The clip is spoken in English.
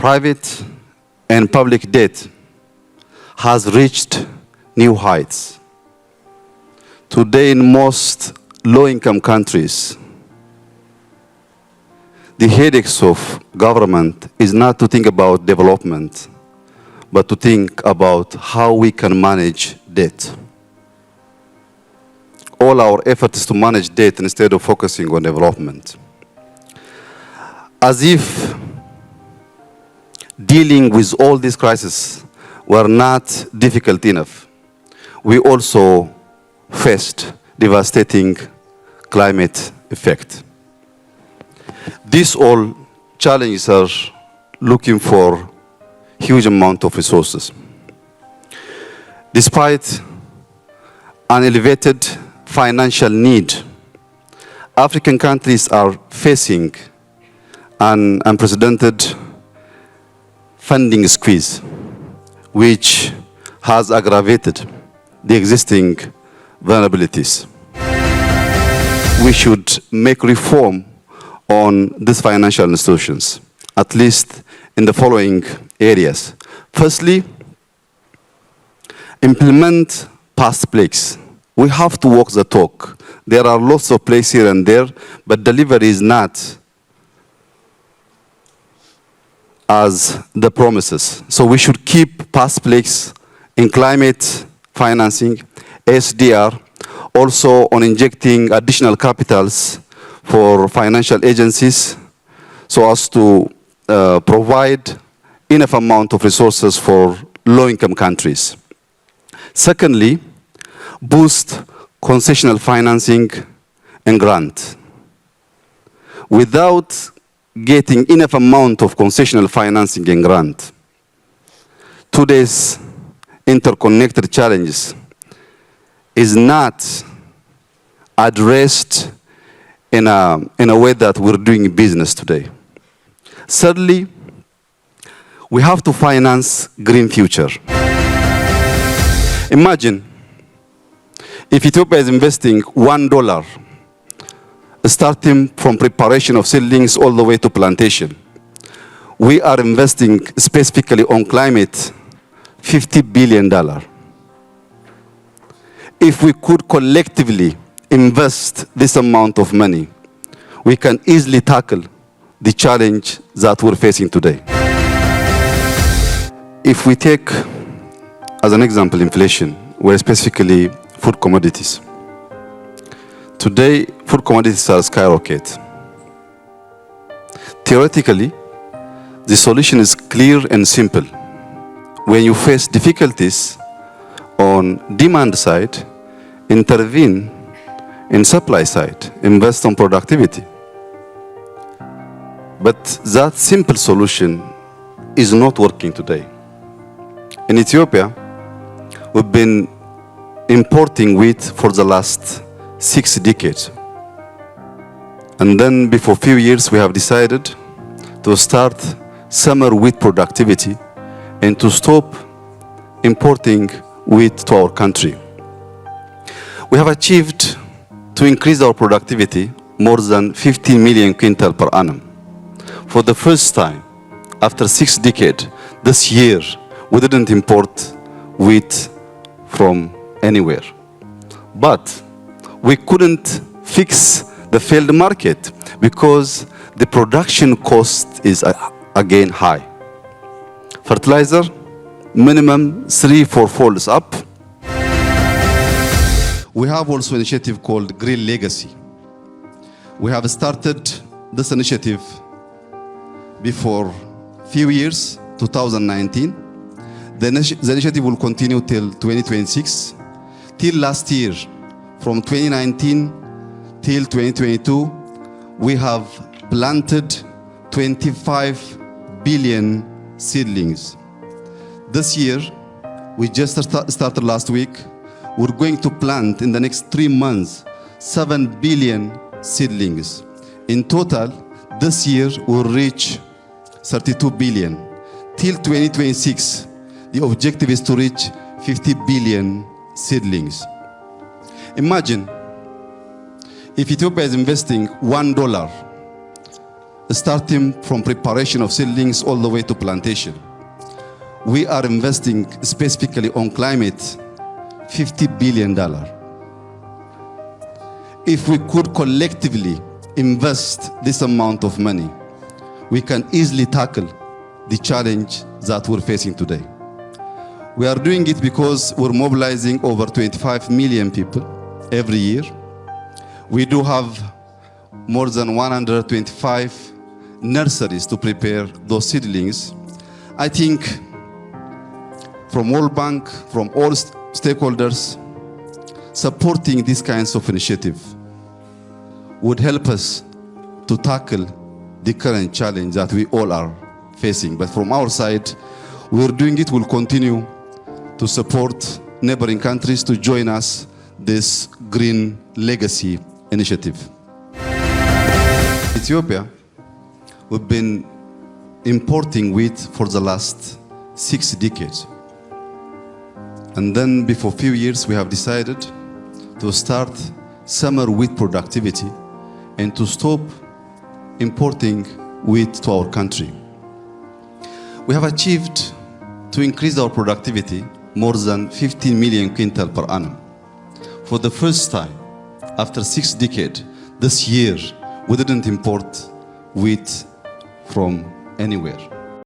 Private and public debt has reached new heights. Today, in most low-income countries, the headaches of government is not to think about development, but to think about how we can manage debt. All our efforts to manage debt instead of focusing on development. As if dealing with all these crises were not difficult enough, we also faced devastating climate effect. These all challenges are looking for huge amount of resources. Despite an elevated financial need, African countries are facing an unprecedented funding squeeze, which has aggravated the existing vulnerabilities. We should make reform on these financial institutions, at least in the following areas. Firstly, implement past plays. We have to walk the talk. There are lots of plays here and there, but delivery is not as the promises. So we should keep past plays in climate financing, SDR, also on injecting additional capitals for financial agencies so as to provide enough amount of resources for low-income countries. Secondly, boost concessional financing and grant. Without getting enough amount of concessional financing and grant, today's interconnected challenges is not addressed in a way that we're doing business today. Thirdly, we have to finance green future. Imagine if Ethiopia is investing $1, starting from preparation of seedlings all the way to plantation. We are investing specifically on climate $50 billion. If we could collectively invest this amount of money, we can easily tackle the challenge that we're facing today. If we take as an example inflation, where specifically food commodities. Today, food commodities are skyrocketing. Theoretically, the solution is clear and simple. When you face difficulties on demand side, intervene in supply side, invest on productivity. But that simple solution is not working today. In Ethiopia, we've been importing wheat for the last 6 decades. And then before a few years, we have decided to start summer wheat productivity and to stop importing wheat to our country. We have achieved to increase our productivity more than 15 million quintal per annum. For the first time, after 6 decades, this year, we didn't import wheat from anywhere. But we couldn't fix the failed market because the production cost is again high. Fertilizer, minimum 3-4 folds up. We have also an initiative called Green Legacy. We have started this initiative before a few years, 2019. The initiative will continue till 2026. Till last year, from 2019 till 2022, we have planted 25 billion seedlings. This year, we just started last week, we're going to plant in the next 3 months 7 billion seedlings. In total, this year we'll reach 32 billion. Till 2026, the objective is to reach 50 billion seedlings. Imagine if Ethiopia is investing $1 starting from preparation of seedlings all the way to plantation. We are investing specifically on climate $50 billion. If we could collectively invest this amount of money, we can easily tackle the challenge that we're facing today. We are doing it because we're mobilizing over 25 million people every year. We do have more than 125 nurseries to prepare those seedlings. I think from World Bank, from all stakeholders, supporting these kinds of initiative would help us to tackle the current challenge that we all are facing. But from our side, we're doing it, we'll continue to support neighboring countries to join us this Green Legacy initiative. Ethiopia, we've been importing wheat for the last 6 decades. And then before a few years, we have decided to start summer wheat productivity and to stop importing wheat to our country. We have achieved to increase our productivity more than 15 million quintal per annum. For the first time, after 6 decades, this year, we didn't import wheat from anywhere.